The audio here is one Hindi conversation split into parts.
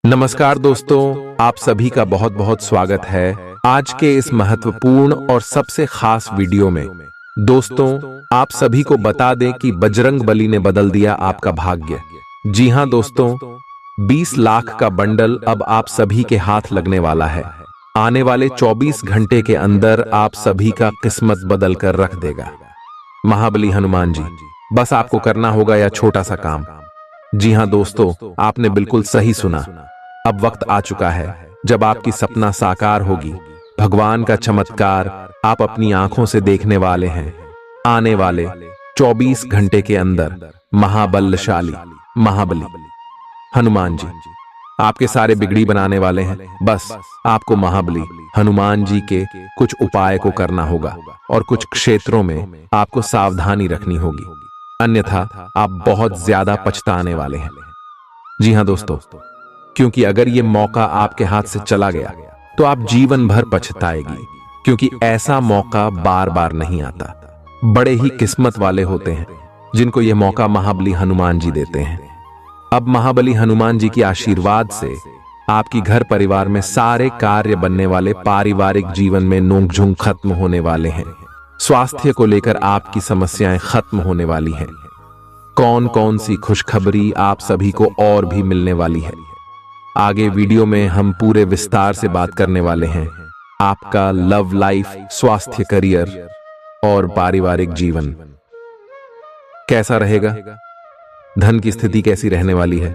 नमस्कार दोस्तों, आप सभी का बहुत बहुत स्वागत है आज के इस महत्वपूर्ण और सबसे खास वीडियो में। दोस्तों, आप सभी को बता दें कि बजरंग बली ने बदल दिया आपका भाग्य। जी हां दोस्तों, 20 लाख का बंडल अब आप सभी के हाथ लगने वाला है। आने वाले 24 घंटे के अंदर आप सभी का किस्मत बदल कर रख देगा महाबली हनुमान जी। बस आपको करना होगा यह छोटा सा काम। जी हां दोस्तों, आपने बिल्कुल सही सुना। अब वक्त आ चुका है जब आपकी सपना साकार होगी। भगवान का चमत्कार आप अपनी आंखों से देखने वाले हैं। आने वाले 24 घंटे के अंदर महाबलशाली महाबली हनुमान जी आपके सारे बिगड़ी बनाने वाले हैं। बस आपको महाबली हनुमान जी के कुछ उपाय को करना होगा और कुछ क्षेत्रों में आपको सावधानी रखनी होगी, अन्यथा आप बहुत ज्यादा पछताने वाले हैं। जी हां दोस्तों, क्योंकि अगर ये मौका आपके हाथ से चला गया तो आप जीवन भर पछताएगी, क्योंकि ऐसा मौका बार बार नहीं आता। बड़े ही किस्मत वाले होते हैं जिनको ये मौका महाबली हनुमान जी देते हैं। अब महाबली हनुमान जी के आशीर्वाद से आपकी घर परिवार में सारे कार्य बनने वाले, पारिवारिक जीवन में नोकझोंक खत्म होने वाले हैं। स्वास्थ्य को लेकर आपकी समस्याएं खत्म होने वाली हैं। कौन कौन सी खुशखबरी आप सभी को और भी मिलने वाली है, आगे वीडियो में हम पूरे विस्तार से बात करने वाले हैं। आपका लव लाइफ, स्वास्थ्य, करियर और पारिवारिक जीवन कैसा रहेगा, धन की स्थिति कैसी रहने वाली है,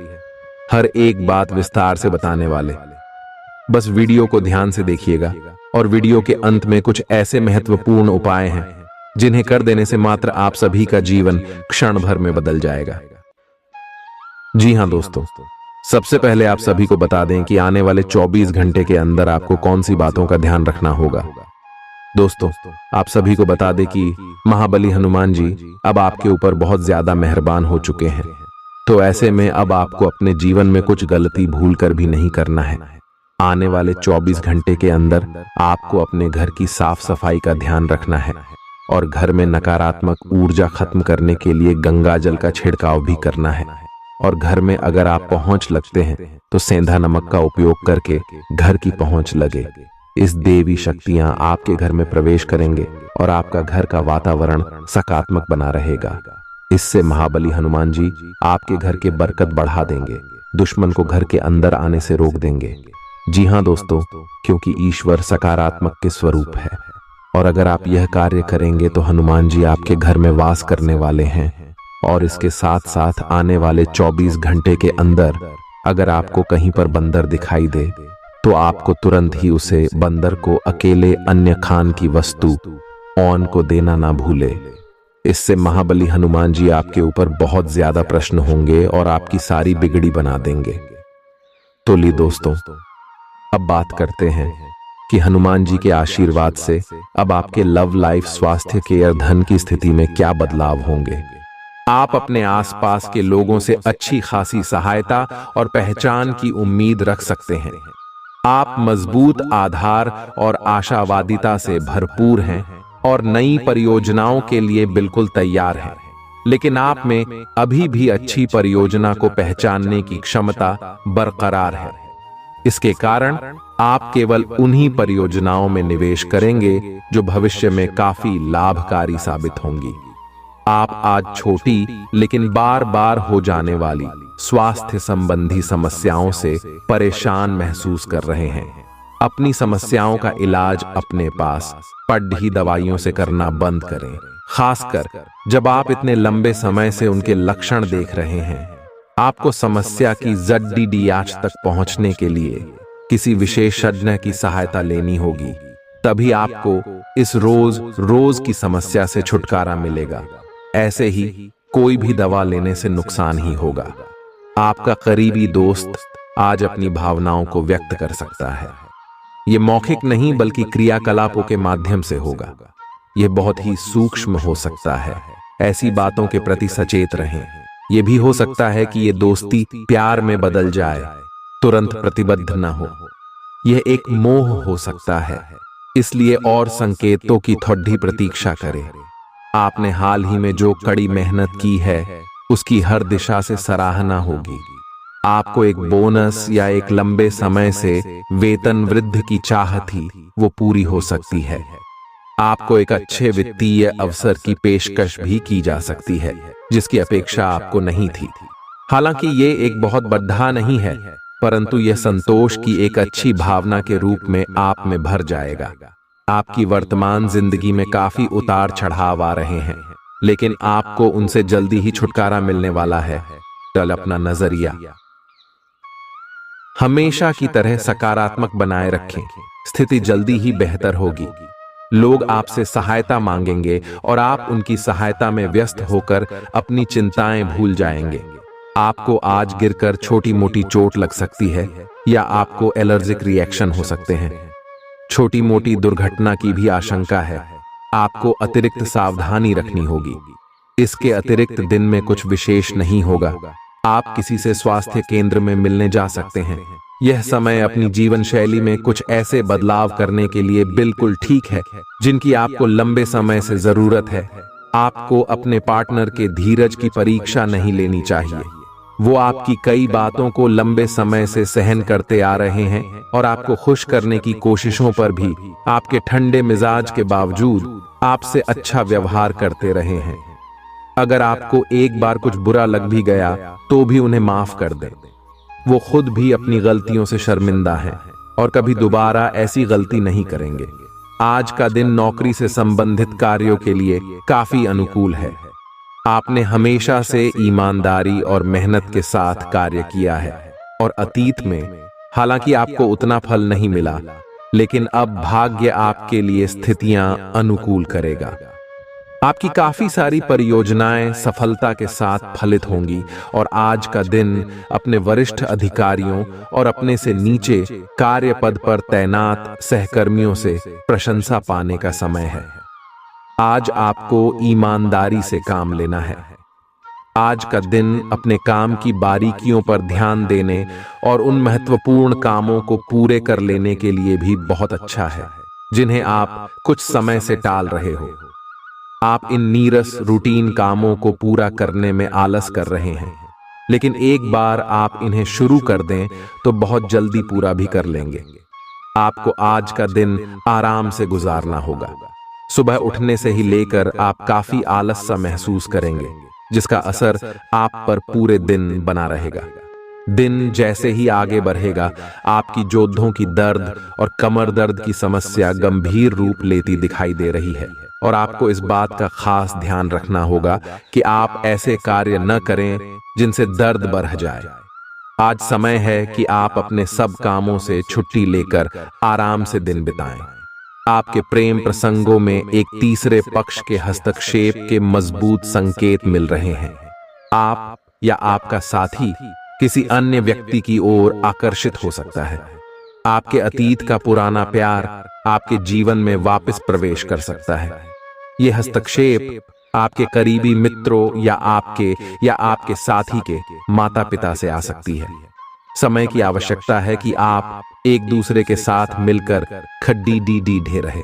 हर एक बात विस्तार से बताने वाले। बस वीडियो को ध्यान से देखिएगा और वीडियो के अंत में कुछ ऐसे महत्वपूर्ण उपाय हैं जिन्हें कर देने से मात्र आप सभी का जीवन क्षण भर में बदल जाएगा। जी हां दोस्तों, सबसे पहले आप सभी को बता दें कि आने वाले 24 घंटे के अंदर आपको कौन सी बातों का ध्यान रखना होगा। दोस्तों, आप सभी को बता दें कि महाबली हनुमान जी अब आपके ऊपर बहुत ज्यादा मेहरबान हो चुके हैं। तो ऐसे में अब आपको अपने जीवन में कुछ गलती भूल कर भी नहीं करना है। आने वाले 24 घंटे के अंदर आपको अपने घर की साफ सफाई का ध्यान रखना है और घर में नकारात्मक ऊर्जा खत्म करने के लिए गंगा जल का छिड़काव भी करना है। और घर में अगर आप पहुंच लगते हैं तो सेंधा नमक का उपयोग करके घर की पहुंच लगे। इस देवी शक्तियां आपके घर में प्रवेश करेंगे और आपका घर का वातावरण सकारात्मक बना रहेगा। इससे महाबली हनुमान जी आपके घर के बरकत बढ़ा देंगे, दुश्मन को घर के अंदर आने से रोक देंगे। जी हां दोस्तों, क्योंकि ईश्वर सकारात्मक के स्वरूप है और अगर आप यह कार्य करेंगे तो हनुमान जी आपके घर में वास करने वाले हैं। और इसके साथ साथ आने वाले 24 घंटे के अंदर अगर आपको कहीं पर बंदर दिखाई दे तो आपको तुरंत ही उसे बंदर को अकेले अन्य खान की वस्तु औन को देना ना भूले। इससे महाबली हनुमान जी आपके ऊपर बहुत ज्यादा प्रश्न होंगे और आपकी सारी बिगड़ी बना देंगे। तो ली दोस्तों, अब बात करते हैं कि हनुमान जी के आशीर्वाद से अब आपके लव लाइफ, स्वास्थ्य, केयर, धन की स्थिति में क्या बदलाव होंगे। आप अपने आसपास के लोगों से अच्छी खासी सहायता और पहचान की उम्मीद रख सकते हैं। आप मजबूत आधार और आशावादिता से भरपूर हैं और नई परियोजनाओं के लिए बिल्कुल तैयार हैं। लेकिन आप में अभी भी अच्छी परियोजना को पहचानने की क्षमता बरकरार है। इसके कारण आप केवल उन्हीं परियोजनाओं में निवेश करेंगे जो भविष्य में काफी लाभकारी साबित होंगी। आप आज छोटी लेकिन बार बार हो जाने वाली स्वास्थ्य संबंधी समस्याओं से परेशान महसूस कर रहे हैं। अपनी समस्याओं का इलाज अपने पास पड़ी दवाइयों से करना बंद करें, खासकर जब आप इतने लंबे समय से उनके लक्षण देख रहे हैं। आपको समस्या की जड़ आंच तक पहुंचने के लिए किसी विशेषज्ञ की सहायता लेनी होगी, तभी आपको इस रोज की समस्या से छुटकारा मिलेगा। ऐसे ही कोई भी दवा लेने से नुकसान ही होगा। आपका करीबी दोस्त आज अपनी भावनाओं को व्यक्त कर सकता है। यह मौखिक नहीं बल्कि क्रियाकलापों के माध्यम से होगा। यह बहुत ही सूक्ष्म हो सकता है। ऐसी बातों के प्रति सचेत रहें। यह भी हो सकता है कि यह दोस्ती प्यार में बदल जाए, तुरंत प्रतिबद्ध न हो। यह एक मोह हो सकता है, इसलिए और संकेतों की थोड़ी प्रतीक्षा करें। आपने हाल ही में जो कड़ी मेहनत की है उसकी हर दिशा से सराहना होगी। आपको एक बोनस या एक लंबे समय से वेतन वृद्धि की चाह थी, वो पूरी हो सकती है। आपको एक अच्छे वित्तीय अवसर की पेशकश भी की जा सकती है, जिसकी अपेक्षा आपको नहीं थी। हालांकि ये एक बहुत बड़ा नहीं है, परंतु यह संतोष की एक अच्छी भावना के रूप में आप में भर जाएगा। आपकी वर्तमान जिंदगी में काफी उतार चढ़ाव आ रहे हैं, लेकिन आपको उनसे जल्दी ही छुटकारा मिलने वाला है। कल अपना नजरिया हमेशा की तरह सकारात्मक बनाए रखें, स्थिति जल्दी ही बेहतर होगी। लोग आपसे सहायता मांगेंगे और आप उनकी सहायता में व्यस्त होकर अपनी चिंताएं भूल जाएंगे। आपको आज गिरकर छोटी मोटी चोट लग सकती है या आपको एलर्जिक रिएक्शन हो सकते हैं। छोटी मोटी दुर्घटना की भी आशंका है। आपको अतिरिक्त सावधानी रखनी होगी। इसके अतिरिक्त दिन में कुछ विशेष नहीं होगा। आप किसी से स्वास्थ्य केंद्र में मिलने जा सकते हैं। यह समय अपनी जीवन शैली में कुछ ऐसे बदलाव करने के लिए बिल्कुल ठीक है जिनकी आपको लंबे समय से जरूरत है। आपको अपने पार्टनर के धीरज की परीक्षा नहीं लेनी चाहिए। वो आपकी कई बातों को लंबे समय से सहन करते आ रहे हैं और आपको खुश करने की कोशिशों पर भी आपके ठंडे मिजाज के बावजूद आपसे अच्छा व्यवहार करते रहे हैं। अगर आपको एक बार कुछ बुरा लग भी गया तो भी उन्हें माफ कर दें। वो खुद भी अपनी गलतियों से शर्मिंदा हैं और कभी दोबारा ऐसी गलती नहीं करेंगे। आज का दिन नौकरी से संबंधित कार्यों के लिए काफी अनुकूल है। आपने हमेशा से ईमानदारी और मेहनत के साथ कार्य किया है और अतीत में हालांकि आपको उतना फल नहीं मिला, लेकिन अब भाग्य आपके लिए स्थितियां अनुकूल करेगा। आपकी काफी सारी परियोजनाएं सफलता के साथ फलित होंगी और आज का दिन अपने वरिष्ठ अधिकारियों और अपने से नीचे कार्य पद पर तैनात सहकर्मियों से प्रशंसा पाने का समय है। आज आपको ईमानदारी से काम लेना है। आज का दिन अपने काम की बारीकियों पर ध्यान देने और उन महत्वपूर्ण कामों को पूरे कर लेने के लिए भी बहुत अच्छा है जिन्हें आप कुछ समय से टाल रहे हो। आप इन नीरस रूटीन कामों को पूरा करने में आलस कर रहे हैं, लेकिन एक बार आप इन्हें शुरू कर दें तो बहुत जल्दी पूरा भी कर लेंगे। आपको आज का दिन आराम से गुजारना होगा। सुबह उठने से ही लेकर आप काफी आलस सा महसूस करेंगे, जिसका असर आप पर पूरे दिन बना रहेगा। दिन जैसे ही आगे बढ़ेगा, आपकी जोड़ों की दर्द और कमर दर्द की समस्या गंभीर रूप लेती दिखाई दे रही है और आपको इस बात का खास ध्यान रखना होगा कि आप ऐसे कार्य न करें जिनसे दर्द बढ़ जाए। आज समय है कि आप अपने सब कामों से छुट्टी लेकर आराम से दिन बिताएं। आपके प्रेम प्रसंगों में एक तीसरे पक्ष के हस्तक्षेप के मजबूत संकेत मिल रहे हैं। आप या आपका साथी किसी अन्य व्यक्ति की ओर आकर्षित हो सकता है। आपके अतीत का पुराना प्यार आपके जीवन में वापस प्रवेश कर सकता है। यह हस्तक्षेप आपके करीबी मित्रों या आपके साथी के माता पिता से आ सकती है। समय की आवश्यकता है कि आप एक दूसरे के साथ मिलकर खड्डी डी ढे रहे।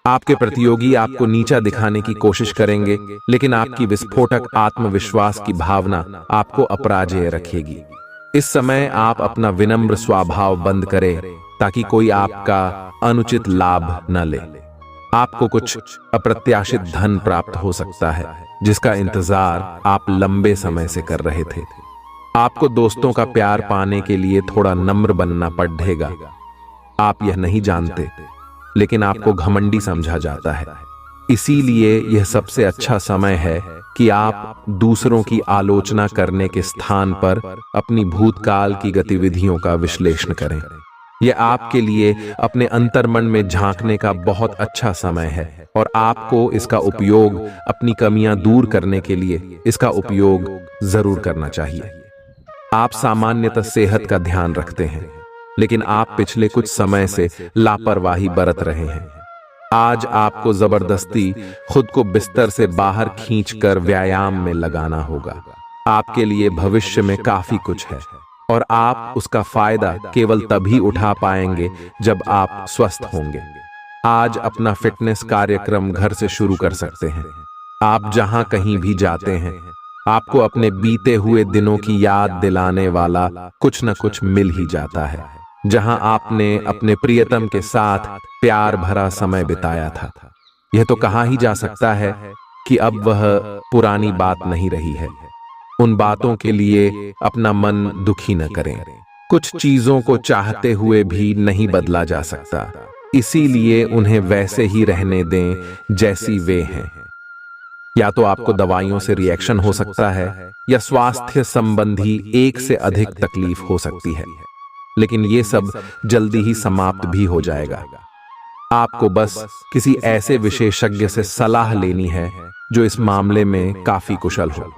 आपके प्रतियोगी आपको नीचा दिखाने की कोशिश करेंगे, लेकिन आपकी विस्फोटक आत्मविश्वास की भावना आपको अपराजेय रखेगी। इस समय आप अपना विनम्र स्वभाव बंद करें ताकि कोई आपका अनुचित लाभ न ले। आपको कुछ अप्रत्याशित धन प्राप्त हो सकता है जिसका इंतजार आप लंबे समय से कर रहे थे। आपको दोस्तों का प्यार पाने के लिए थोड़ा नम्र बनना पड़ेगा। आप यह नहीं जानते, लेकिन आपको घमंडी समझा जाता है। इसीलिए यह सबसे अच्छा समय है कि आप दूसरों की आलोचना करने के स्थान पर अपनी भूतकाल की गतिविधियों का विश्लेषण करें। यह आपके लिए अपने अंतर्मन में झांकने का बहुत अच्छा समय है और आपको इसका उपयोग अपनी कमियां दूर करने के लिए इसका उपयोग जरूर करना चाहिए। आप सामान्यतः सेहत का ध्यान रखते हैं, लेकिन आप पिछले कुछ समय से लापरवाही बरत रहे हैं। आज आपको जबरदस्ती खुद को बिस्तर से बाहर खींचकर व्यायाम में लगाना होगा। आपके लिए भविष्य में काफी कुछ है और आप उसका फायदा केवल तभी उठा पाएंगे जब आप स्वस्थ होंगे। आज अपना फिटनेस कार्यक्रम घर से शुरू कर सकते हैं। आप जहां कहीं भी जाते हैं, आपको अपने बीते हुए दिनों की याद दिलाने वाला कुछ न कुछ मिल ही जाता है, जहां आपने अपने प्रियतम के साथ प्यार भरा समय बिताया था। यह तो कहा ही जा सकता है कि अब वह पुरानी बात नहीं रही है। उन बातों के लिए अपना मन दुखी न करें। कुछ चीजों को चाहते हुए भी नहीं बदला जा सकता, इसीलिए उन्हें वैसे ही रहने दें जैसी वे हैं। या तो आपको दवाइयों से रिएक्शन हो सकता है या स्वास्थ्य संबंधी एक से अधिक तकलीफ हो सकती है, लेकिन ये सब जल्दी ही समाप्त भी हो जाएगा। आपको बस किसी ऐसे विशेषज्ञ से सलाह लेनी है जो इस मामले में काफी कुशल हो।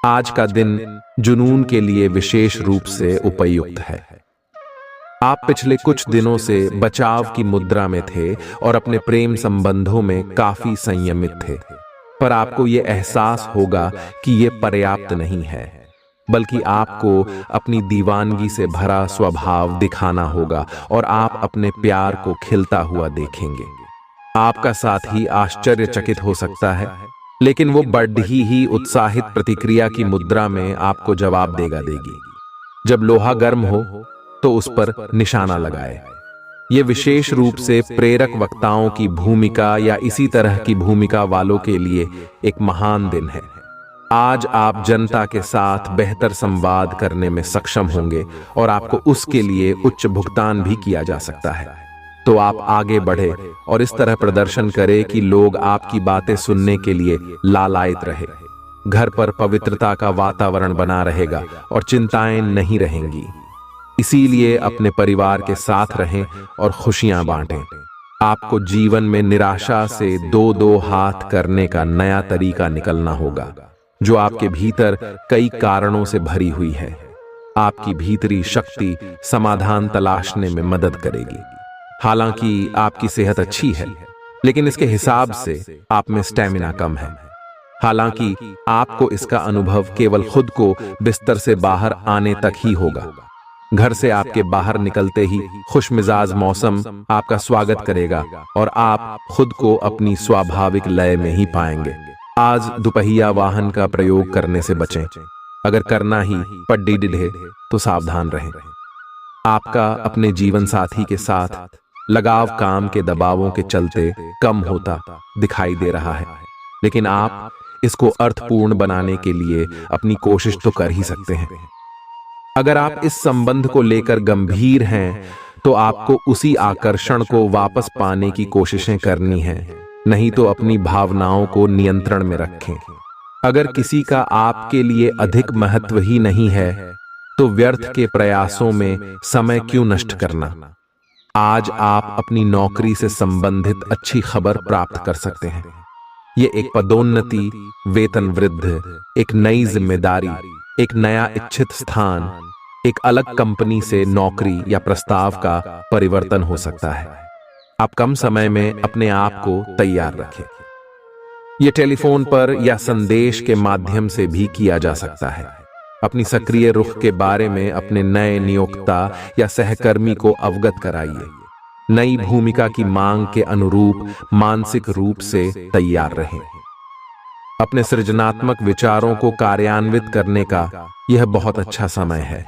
आज का दिन जुनून के लिए विशेष रूप से उपयुक्त है। आप पिछले कुछ दिनों से बचाव की मुद्रा में थे और अपने प्रेम संबंधों में काफी संयमित थे, पर आपको यह एहसास होगा कि यह पर्याप्त नहीं है, बल्कि आपको अपनी दीवानगी से भरा स्वभाव दिखाना होगा और आप अपने प्यार को खिलता हुआ देखेंगे। आपका साथी आश्चर्यचकित हो सकता है, लेकिन वो बड़ी ही उत्साहित प्रतिक्रिया की मुद्रा में आपको जवाब देगी। जब लोहा गर्म हो तो उस पर निशाना लगाए। ये विशेष रूप से प्रेरक वक्ताओं की भूमिका या इसी तरह की भूमिका वालों के लिए एक महान दिन है। आज आप जनता के साथ बेहतर संवाद करने में सक्षम होंगे और आपको उसके लिए उच्च भुगतान भी किया जा सकता है। तो आप आगे बढ़े और इस तरह प्रदर्शन करें कि लोग आपकी बातें सुनने के लिए लालायित रहे। घर पर पवित्रता का वातावरण बना रहेगा और चिंताएं नहीं रहेंगी। इसीलिए अपने परिवार के साथ रहें और खुशियां बांटें। आपको जीवन में निराशा से दो हाथ करने का नया तरीका निकलना होगा, जो आपके भीतर कई कारणों से भरी हुई है। आपकी भीतरी शक्ति समाधान तलाशने में मदद करेगी। हालांकि आपकी सेहत अच्छी है, लेकिन इसके हिसाब से आप में स्टेमिना कम है। हालांकि आपको इसका अनुभव केवल खुद को बिस्तर से बाहर आने तक ही होगा। घर से आपके बाहर निकलते ही खुशमिजाज मौसम आपका स्वागत करेगा और आप खुद को अपनी स्वाभाविक लय में ही पाएंगे। आज दुपहिया वाहन का प्रयोग करने से बचें। अगर करना ही पड्डी डिढ़े तो सावधान रहें। आपका अपने जीवन साथी के साथ लगाव काम के दबावों के चलते कम होता दिखाई दे रहा है, लेकिन आप इसको अर्थपूर्ण बनाने के लिए अपनी कोशिश तो कर ही सकते हैं। अगर आप इस संबंध को लेकर गंभीर हैं, तो आपको उसी आकर्षण को वापस पाने की कोशिशें करनी हैं, नहीं तो अपनी भावनाओं को नियंत्रण में रखें। अगर किसी का आपके लिए अधिक महत्व ही नहीं है, तो व्यर्थ के प्रयासों में समय क्यों नष्ट करना। आज आप अपनी नौकरी से संबंधित अच्छी खबर प्राप्त कर सकते हैं। ये एक पदोन्नति, वेतन वृद्धि, एक नई जिम्मेदारी, एक नया इच्छित स्थान, एक अलग कंपनी से नौकरी या प्रस्ताव का परिवर्तन हो सकता है। आप कम समय में अपने आप को तैयार रखें। यह टेलीफोन पर या संदेश के माध्यम से भी किया जा सकता है। अपनी सक्रिय रुख के बारे में अपने नए नियोक्ता या सहकर्मी को अवगत कराइए। नई भूमिका की मांग के अनुरूप मानसिक रूप से तैयार रहें। अपने सृजनात्मक विचारों को कार्यान्वित करने का यह बहुत अच्छा समय है।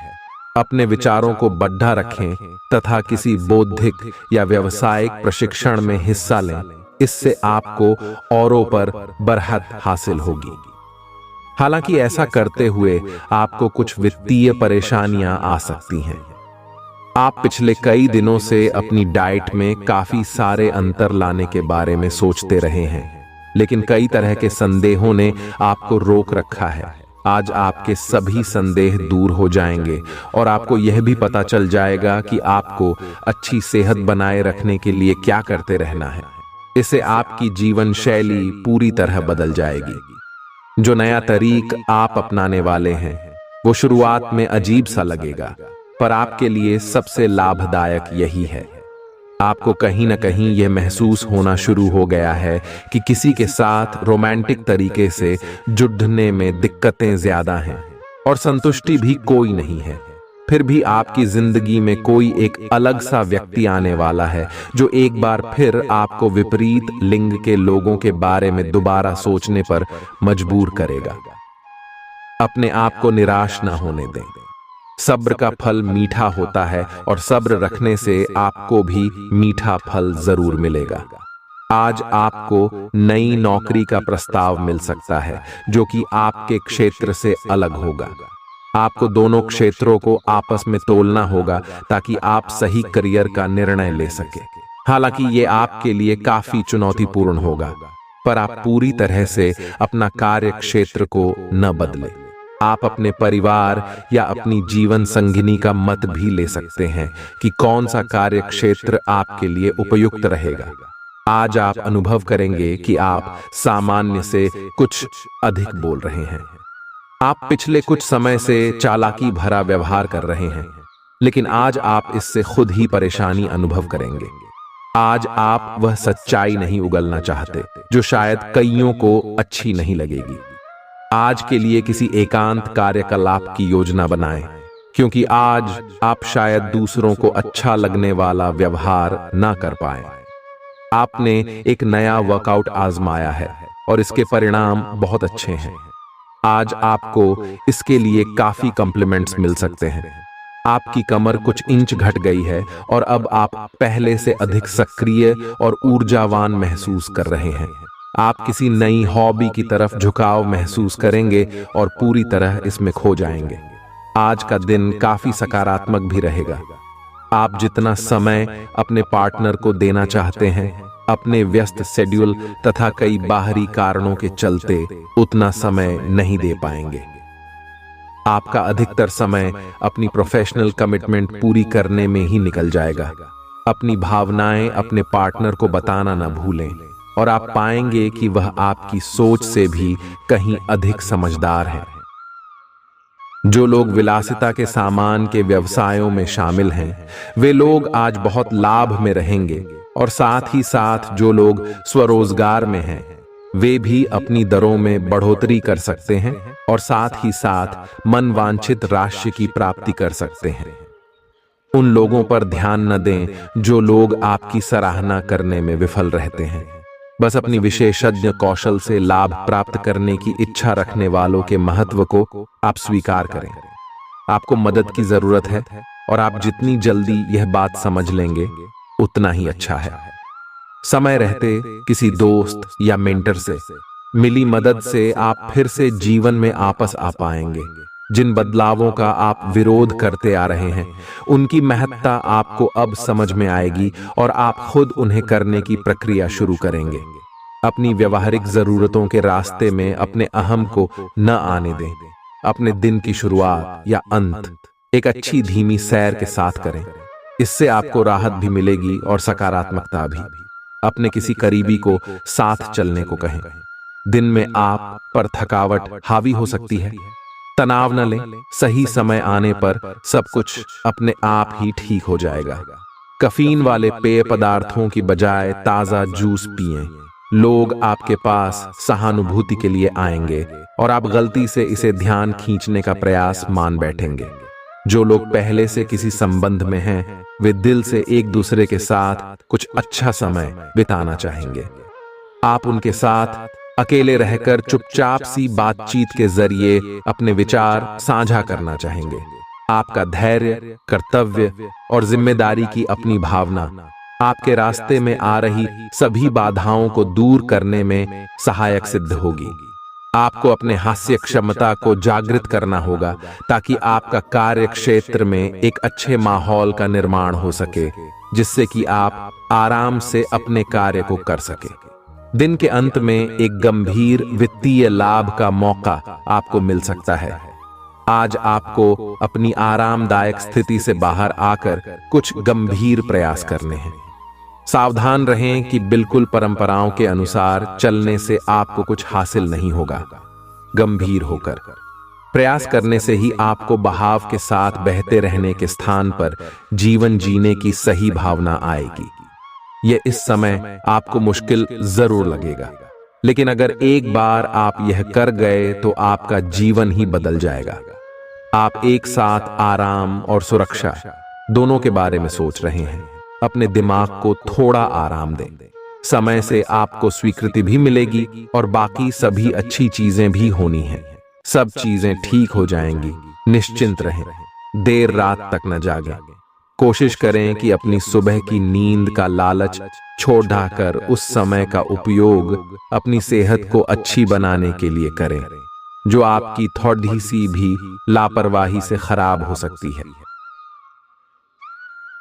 अपने विचारों को बढ़ा रखें तथा किसी बौद्धिक या व्यावसायिक प्रशिक्षण में हिस्सा लें। इससे आपको औरों पर बरहत हासिल होगी। हालांकि ऐसा करते हुए आपको कुछ वित्तीय परेशानियां आ सकती हैं। आप पिछले कई दिनों से अपनी डाइट में काफी सारे अंतर लाने के बारे में सोचते रहे हैं, लेकिन कई तरह के संदेहों ने आपको रोक रखा है। आज आपके सभी संदेह दूर हो जाएंगे और आपको यह भी पता चल जाएगा कि आपको अच्छी सेहत बनाए रखने के लिए क्या करते रहना है। इससे आपकी जीवन शैली पूरी तरह बदल जाएगी। जो नया तरीक आप अपनाने वाले हैं, वो शुरुआत में अजीब सा लगेगा, पर आपके लिए सबसे लाभदायक यही है। आपको कहीं ना कहीं यह महसूस होना शुरू हो गया है कि किसी के साथ रोमांटिक तरीके से जुड़ने में दिक्कतें ज्यादा हैं और संतुष्टि भी कोई नहीं है। फिर भी आपकी जिंदगी में कोई एक अलग सा व्यक्ति आने वाला है, जो एक बार फिर आपको विपरीत लिंग के लोगों के बारे में दोबारा सोचने पर मजबूर करेगा। अपने आप को निराश ना होने दें। सब्र का फल मीठा होता है और सब्र रखने से आपको भी मीठा फल जरूर मिलेगा। आज आपको नई नौकरी का प्रस्ताव मिल सकता है जो कि आपके क्षेत्र से अलग होगा। आपको दोनों क्षेत्रों को आपस में तोलना होगा ताकि आप सही करियर का निर्णय ले सके। हालांकि ये आपके लिए काफी चुनौतीपूर्ण होगा, पर आप पूरी तरह से अपना कार्य क्षेत्र को न बदलें। आप अपने परिवार या अपनी जीवन संगिनी का मत भी ले सकते हैं कि कौन सा कार्य क्षेत्र आपके लिए उपयुक्त रहेगा। आज आप अनुभव करेंगे कि आप सामान्य से कुछ अधिक बोल रहे हैं। आप पिछले कुछ समय से चालाकी भरा व्यवहार कर रहे हैं, लेकिन आज आप इससे खुद ही परेशानी अनुभव करेंगे। आज आप वह सच्चाई नहीं उगलना चाहते जो शायद कईयों को अच्छी नहीं लगेगी। आज के लिए किसी एकांत कार्यकलाप की योजना बनाएं, क्योंकि आज आप शायद दूसरों को अच्छा लगने वाला व्यवहार ना कर पाए। आपने एक नया वर्कआउट आजमाया है और इसके परिणाम बहुत अच्छे हैं। आज आपको इसके लिए काफी कॉम्प्लीमेंट्स मिल सकते हैं। आपकी कमर कुछ इंच घट गई है और अब आप पहले से अधिक सक्रिय और ऊर्जावान महसूस कर रहे हैं। आप किसी नई हॉबी की तरफ झुकाव महसूस करेंगे और पूरी तरह इसमें खो जाएंगे। आज का दिन काफी सकारात्मक भी रहेगा। आप जितना समय अपने पार्टनर को देना चाहते हैं, अपने व्यस्त शेड्यूल तथा कई बाहरी कारणों के चलते उतना समय नहीं दे पाएंगे। आपका अधिकतर समय अपनी प्रोफेशनल कमिटमेंट पूरी करने में ही निकल जाएगा। अपनी भावनाएं अपने पार्टनर को बताना न भूलें और आप पाएंगे कि वह आपकी सोच से भी कहीं अधिक समझदार है। जो लोग विलासिता के सामान के व्यवसायों में शामिल हैं, वे लोग आज बहुत लाभ में रहेंगे और साथ ही साथ जो लोग स्वरोजगार में हैं, वे भी अपनी दरों में बढ़ोतरी कर सकते हैं और साथ ही साथ मनवांछित राशि की प्राप्ति कर सकते हैं। उन लोगों पर ध्यान न दें जो लोग आपकी सराहना करने में विफल रहते हैं। बस अपनी विशेषज्ञ कौशल से लाभ प्राप्त करने की इच्छा रखने वालों के महत्व को आप स्वीकार करें। आपको मदद की जरूरत है और आप जितनी जल्दी यह बात समझ लेंगे उतना ही अच्छा है। समय रहते किसी दोस्त या मेंटर से मिली मदद से आप फिर से जीवन में आपस आ पाएंगे। जिन बदलावों का आप विरोध करते आ रहे हैं, उनकी महत्ता आपको अब समझ में आएगी और आप खुद उन्हें करने की प्रक्रिया शुरू करेंगे। अपनी व्यवहारिक जरूरतों के रास्ते में अपने अहम को न आने दें। अपने दिन की शुरुआत या अंत एक अच्छी धीमी सैर के साथ करें। इससे आपको राहत भी मिलेगी और सकारात्मकता भी। अपने किसी करीबी को साथ चलने को कहें। दिन में आप पर थकावट हावी हो सकती है, तनाव न लें। सही समय आने पर सब कुछ अपने आप ही ठीक हो जाएगा। कैफीन वाले पेय पदार्थों की बजाय ताजा जूस पिएं। लोग आपके पास सहानुभूति के लिए आएंगे और आप गलती से इसे ध्यान खींचने का प्रयास मान बैठेंगे। जो लोग पहले से किसी संबंध में हैं, वे दिल से एक दूसरे के साथ कुछ अच्छा समय बिताना चाहेंगे। आप उनके साथ अकेले रहकर चुपचाप सी बातचीत के जरिए अपने विचार साझा करना चाहेंगे। आपका धैर्य, कर्तव्य और जिम्मेदारी की अपनी भावना आपके रास्ते में आ रही सभी बाधाओं को दूर करने में सहायक सिद्ध होगी। आपको अपने हास्य क्षमता को जागृत करना होगा ताकि आपका कार्य क्षेत्र में एक अच्छे माहौल का निर्माण हो सके, जिससे कि आप आराम से अपने कार्य को कर सके। दिन के अंत में एक गंभीर वित्तीय लाभ का मौका आपको मिल सकता है। आज आपको अपनी आरामदायक स्थिति से बाहर आकर कुछ गंभीर प्रयास करने हैं। सावधान रहें कि बिल्कुल परंपराओं के अनुसार चलने से आपको कुछ हासिल नहीं होगा। गंभीर होकर प्रयास करने से ही आपको बहाव के साथ बहते रहने के स्थान पर जीवन जीने की सही भावना आएगी। यह इस समय आपको मुश्किल जरूर लगेगा, लेकिन अगर एक बार आप यह कर गए तो आपका जीवन ही बदल जाएगा। आप एक साथ आराम और सुरक्षा दोनों के बारे में सोच रहे हैं। अपने दिमाग को थोड़ा आराम दें। समय से आपको स्वीकृति भी मिलेगी और बाकी सभी अच्छी चीजें भी होनी हैं। सब चीजें ठीक हो जाएंगी। निश्चिंत रहें, देर रात तक न जागें। कोशिश करें कि अपनी सुबह की नींद का लालच छोड़कर उस समय का उपयोग अपनी सेहत को अच्छी बनाने के लिए करें, जो आपकी थोड़ी सी भी लापरवाही से खराब हो सकती है।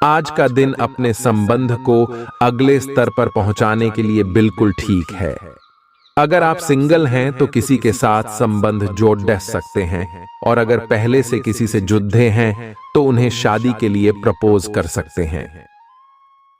आज का दिन अपने संबंध को अगले स्तर पर पहुंचाने के लिए बिल्कुल ठीक है। अगर आप सिंगल हैं तो किसी के साथ संबंध जोड़ सकते हैं, और अगर पहले से किसी से जुड़े हैं तो उन्हें शादी के लिए प्रपोज कर सकते हैं।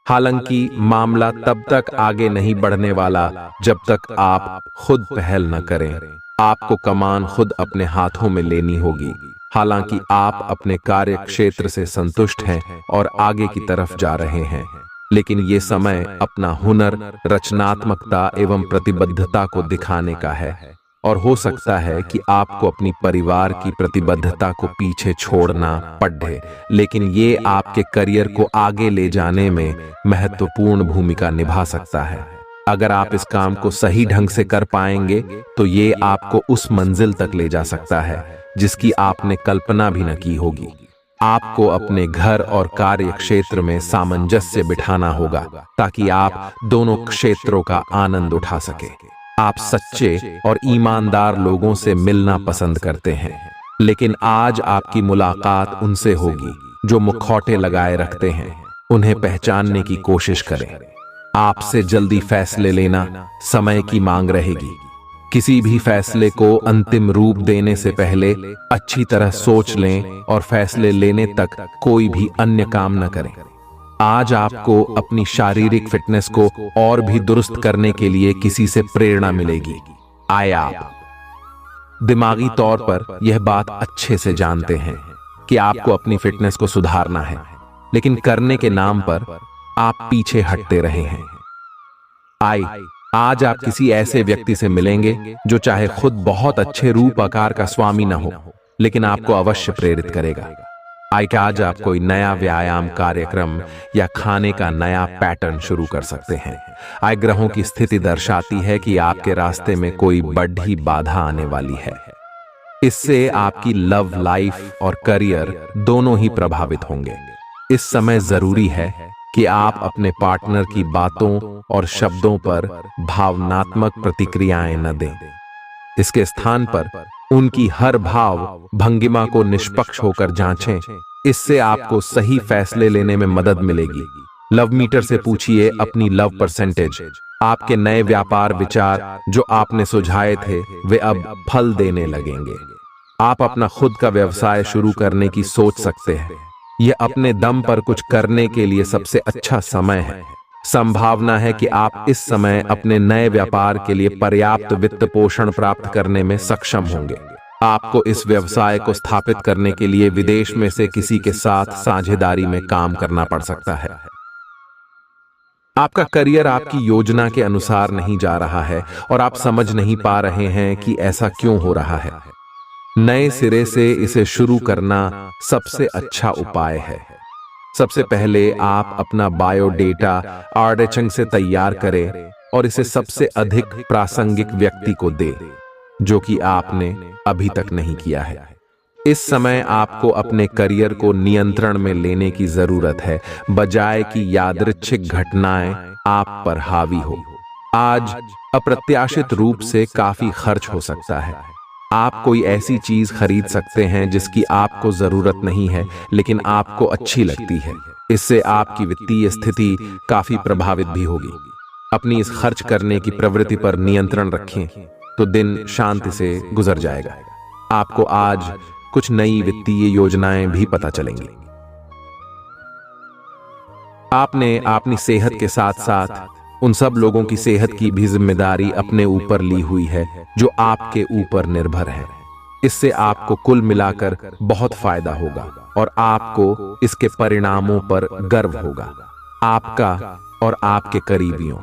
हालांकि मामला तब तक आगे नहीं बढ़ने वाला जब तक आप खुद पहल न करें। आपको कमान खुद अपने हाथों में लेनी होगी। हालांकि आप अपने कार्य क्षेत्र से संतुष्ट हैं और आगे की तरफ जा रहे हैं, लेकिन ये समय अपना हुनर, रचनात्मकता एवं प्रतिबद्धता को दिखाने का है। और हो सकता है कि आपको अपनी परिवार की प्रतिबद्धता को पीछे छोड़ना पड़े, लेकिन ये आपके करियर को आगे ले जाने में महत्वपूर्ण भूमिका निभा सकता है। अगर आप इस काम को सही ढंग से कर पाएंगे तो ये आपको उस मंजिल तक ले जा सकता है जिसकी आपने कल्पना भी न की होगी। आपको अपने घर और कार्य क्षेत्र में सामंजस्य बिठाना होगा ताकि आप दोनों क्षेत्रों का आनंद उठा सके। आप सच्चे और ईमानदार लोगों से मिलना पसंद करते हैं, लेकिन आज आपकी मुलाकात उनसे होगी जो मुखौटे लगाए रखते हैं। उन्हें पहचानने की कोशिश करें। आपसे जल्दी फैसले लेना समय की मांग रहेगी। किसी भी फैसले को अंतिम रूप देने से पहले अच्छी तरह सोच लें और फैसले लेने तक कोई भी अन्य काम न करें। आज आपको अपनी शारीरिक फिटनेस को और भी दुरुस्त करने के लिए किसी से प्रेरणा मिलेगी। आए आप दिमागी तौर पर यह बात अच्छे से जानते हैं कि आपको अपनी फिटनेस को सुधारना है, लेकिन करने के नाम पर आप पीछे हटते रहे हैं। आज आप किसी ऐसे व्यक्ति से मिलेंगे जो चाहे खुद बहुत अच्छे रूप आकार का स्वामी न हो, लेकिन आपको अवश्य प्रेरित करेगा। आज आप कोई नया व्यायाम कार्यक्रम या खाने का नया पैटर्न शुरू कर सकते हैं। ग्रहों की स्थिति दर्शाती है कि आपके रास्ते में कोई बड़ी बाधा आने वाली है। इससे आपकी लव लाइफ और करियर दोनों ही प्रभावित होंगे। इस समय जरूरी है कि आप अपने पार्टनर की बातों और शब्दों पर भावनात्मक प्रतिक्रियाएं न दें। इसके स्थान पर उनकी हर भाव भंगिमा को निष्पक्ष होकर जांचें। इससे आपको सही फैसले लेने में मदद मिलेगी। लव मीटर से पूछिए अपनी लव परसेंटेज। आपके नए व्यापार विचार जो आपने सुझाए थे वे अब फल देने लगेंगे। आप अपना खुद का व्यवसाय शुरू करने की सोच सकते हैं। यह अपने दम पर कुछ करने के लिए सबसे अच्छा समय है। संभावना है कि आप इस समय अपने नए व्यापार के लिए पर्याप्त वित्त पोषण प्राप्त करने में सक्षम होंगे। आपको इस व्यवसाय को स्थापित करने के लिए विदेश में से किसी के साथ साझेदारी में काम करना पड़ सकता है। आपका करियर आपकी योजना के अनुसार नहीं जा रहा है और आप समझ नहीं पा रहे हैं कि ऐसा क्यों हो रहा है। नए सिरे से इसे शुरू करना सबसे अच्छा उपाय है। सबसे पहले आप अपना बायोडेटा आर्डेचंग से तैयार करें और इसे सबसे अधिक प्रासंगिक व्यक्ति को दें, जो कि आपने अभी तक नहीं किया है। इस समय आपको अपने करियर को नियंत्रण में लेने की जरूरत है, बजाय कि यादृच्छिक घटनाएं आप पर हावी हो। आज अप्रत्याशित रूप से काफी खर्च हो सकता है। आप कोई ऐसी चीज खरीद सकते हैं जिसकी आपको जरूरत नहीं है, लेकिन आपको अच्छी लगती है। इससे आपकी वित्तीय स्थिति काफी प्रभावित भी होगी। अपनी इस खर्च करने की प्रवृत्ति पर नियंत्रण रखें तो दिन शांति से गुजर जाएगा। आपको आज कुछ नई वित्तीय योजनाएं भी पता चलेंगी। आपने अपनी सेहत के साथ साथ उन सब लोगों की सेहत की भी जिम्मेदारी अपने ऊपर ली हुई है जो आपके ऊपर निर्भर है। इससे आपको कुल मिलाकर बहुत फायदा होगा और आपको इसके परिणामों पर गर्व होगा। आपका और आपके करीबियों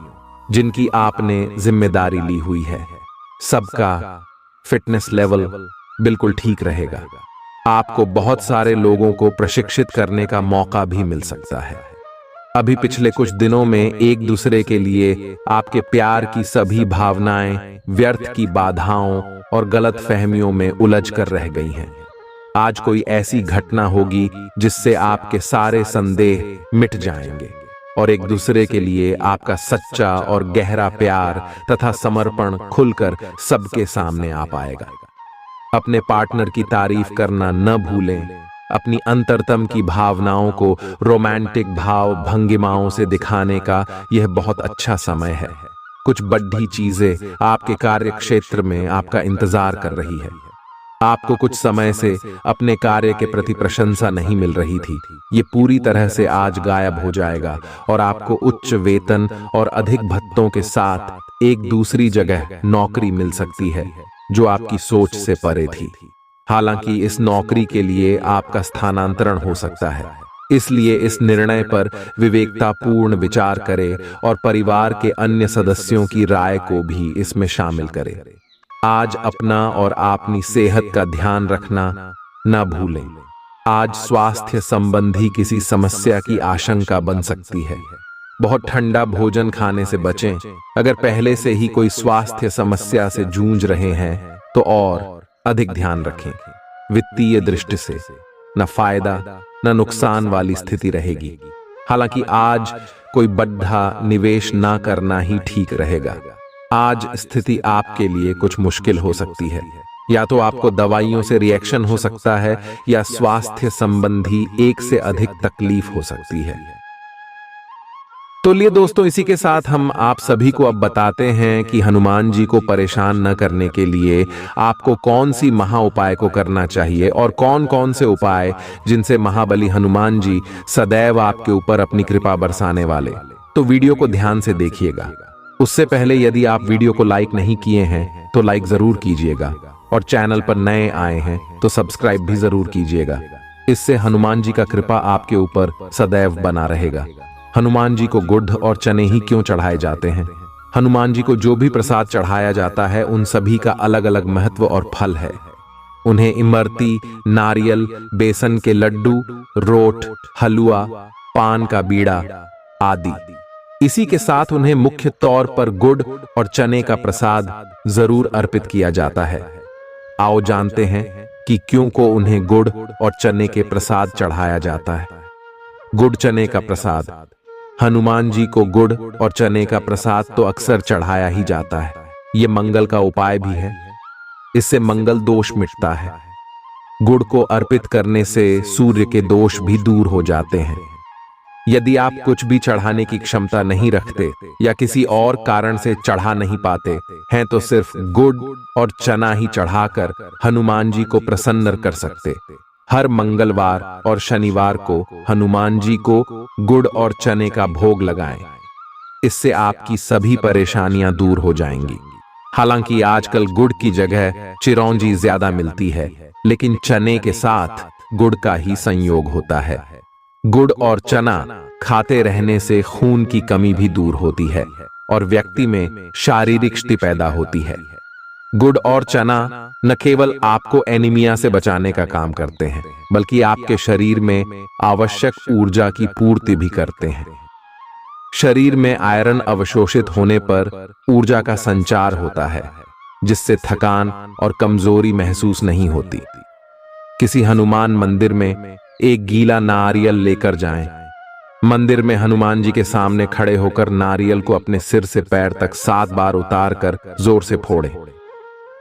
जिनकी आपने जिम्मेदारी ली हुई है, सबका फिटनेस लेवल बिल्कुल ठीक रहेगा। आपको बहुत सारे लोगों को प्रशिक्षित करने का मौका भी मिल सकता है। अभी पिछले कुछ दिनों में एक दूसरे के लिए आपके प्यार की सभी भावनाएं व्यर्थ की बाधाओं और गलत फहमियों में उलझ कर रह गई हैं। आज कोई ऐसी घटना होगी जिससे आपके सारे संदेह मिट जाएंगे और एक दूसरे के लिए आपका सच्चा और गहरा प्यार तथा समर्पण खुलकर सबके सामने आ पाएगा। अपने पार्टनर की तारीफ करना न भूलें। अपनी अंतरतम की भावनाओं को रोमांटिक भाव भंगिमाओं से दिखाने का यह बहुत अच्छा समय है। कुछ बड़ी चीजें आपके कार्य क्षेत्र में आपका इंतजार कर रही है। आपको कुछ समय से अपने कार्य के प्रति प्रशंसा नहीं मिल रही थी, ये पूरी तरह से आज गायब हो जाएगा और आपको उच्च वेतन और अधिक भत्तों के साथ एक दूसरी जगह नौकरी मिल सकती है जो आपकी सोच से परे थी। हालांकि इस नौकरी के लिए आपका स्थानांतरण हो सकता है, इसलिए इस निर्णय पर विवेकतापूर्ण विचार करें और परिवार के अन्य सदस्यों की राय को भी इसमें शामिल करें। आज अपना और अपनी सेहत का ध्यान रखना न भूलें। आज स्वास्थ्य संबंधी किसी समस्या की आशंका बन सकती है। बहुत ठंडा भोजन खाने से बचें। अगर पहले से ही कोई स्वास्थ्य समस्या से जूझ रहे हैं तो और अधिक ध्यान रखें। वित्तीय दृष्टि से न फायदा न नुकसान वाली स्थिति रहेगी। हालांकि आज कोई बड़ा निवेश ना करना ही ठीक रहेगा। आज स्थिति आपके लिए कुछ मुश्किल हो सकती है। या तो आपको दवाइयों से रिएक्शन हो सकता है या स्वास्थ्य संबंधी एक से अधिक तकलीफ हो सकती है। तो लिए दोस्तों, इसी के साथ हम आप सभी को अब बताते हैं कि हनुमान जी को परेशान न करने के लिए आपको कौन सी महा उपाय को करना चाहिए और कौन कौन से उपाय जिनसे महाबली हनुमान जी सदैव आपके ऊपर अपनी कृपा बरसाने वाले। तो वीडियो को ध्यान से देखिएगा। उससे पहले यदि आप वीडियो को लाइक नहीं किए हैं तो लाइक जरूर कीजिएगा और चैनल पर नए आए हैं तो सब्सक्राइब भी जरूर कीजिएगा। इससे हनुमान जी का कृपा आपके ऊपर सदैव बना रहेगा। हनुमान जी को गुड़ और चने ही क्यों चढ़ाए जाते हैं? हनुमान जी को जो भी प्रसाद चढ़ाया जाता है उन सभी का अलग अलग महत्व और फल है। उन्हें इमरती, नारियल, बेसन के लड्डू, रोट, हलवा, पान का बीड़ा आदि। इसी के साथ उन्हें मुख्य तौर पर गुड़ और चने का प्रसाद जरूर अर्पित किया जाता है। आओ जानते हैं कि क्यों को उन्हें गुड़ और चने के प्रसाद चढ़ाया जाता है। गुड़ चने का प्रसाद। हनुमान जी को गुड़ और चने का प्रसाद तो अक्सर चढ़ाया ही जाता है। ये मंगल का उपाय भी है। इससे मंगल दोष मिटता है। गुड़ को अर्पित करने से सूर्य के दोष भी दूर हो जाते हैं। यदि आप कुछ भी चढ़ाने की क्षमता नहीं रखते या किसी और कारण से चढ़ा नहीं पाते हैं तो सिर्फ गुड़ और चना ही चढ़ाकर हनुमान जी को प्रसन्न कर सकते। हर मंगलवार और शनिवार को हनुमान जी को गुड़ और चने का भोग लगाएं। इससे आपकी सभी परेशानियां दूर हो जाएंगी। हालांकि आजकल गुड़ की जगह चिरौंजी ज्यादा मिलती है, लेकिन चने के साथ गुड़ का ही संयोग होता है। गुड़ और चना खाते रहने से खून की कमी भी दूर होती है और व्यक्ति में शारीरिक शक्ति पैदा होती है। गुड़ और चना न केवल आपको एनीमिया से बचाने का काम करते हैं, बल्कि आपके शरीर में आवश्यक ऊर्जा की पूर्ति भी करते हैं। शरीर में आयरन अवशोषित होने पर ऊर्जा का संचार होता है, जिससे थकान और कमजोरी महसूस नहीं होती। किसी हनुमान मंदिर में एक गीला नारियल लेकर जाएं। मंदिर में हनुमान जी के सामने खड़े होकर नारियल को अपने सिर से पैर तक 7 बार उतारकर जोर से फोड़ें।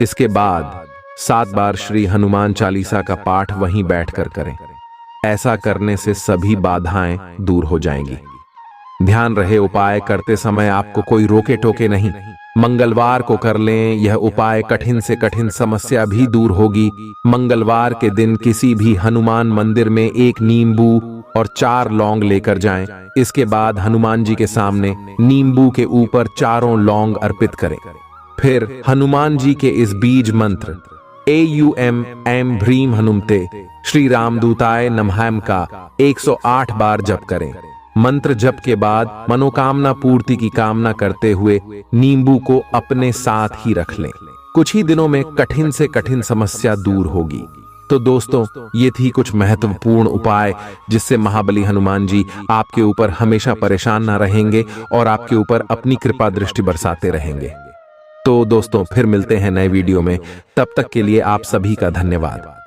इसके बाद 7 बार श्री हनुमान चालीसा का पाठ वहीं बैठकर करें। ऐसा करने से सभी बाधाएं दूर हो जाएंगी। ध्यान रहे, उपाय करते समय आपको कोई रोके टोके नहीं। मंगलवार को कर लें। यह उपाय कठिन से कठिन समस्या भी दूर होगी। मंगलवार के दिन किसी भी हनुमान मंदिर में एक नींबू और 4 लौंग लेकर जाएं। इसके बाद हनुमान जी के सामने नींबू के ऊपर 4 लौंग अर्पित करें। फिर हनुमान जी के इस बीज मंत्र AUM ऐं ह्रीं हनुमते श्री रामदूताय नमः का 108 बार जप करें। मंत्र जप के बाद मनोकामना पूर्ति की कामना करते हुए नींबू को अपने साथ ही रख लें। कुछ ही दिनों में कठिन से कठिन समस्या दूर होगी। तो दोस्तों, ये थी कुछ महत्वपूर्ण उपाय जिससे महाबली हनुमान जी आपके ऊपर हमेशा परेशान ना रहेंगे और आपके ऊपर अपनी कृपा दृष्टि बरसाते रहेंगे। तो दोस्तों फिर मिलते हैं नए वीडियो में, तब तक के लिए आप सभी का धन्यवाद।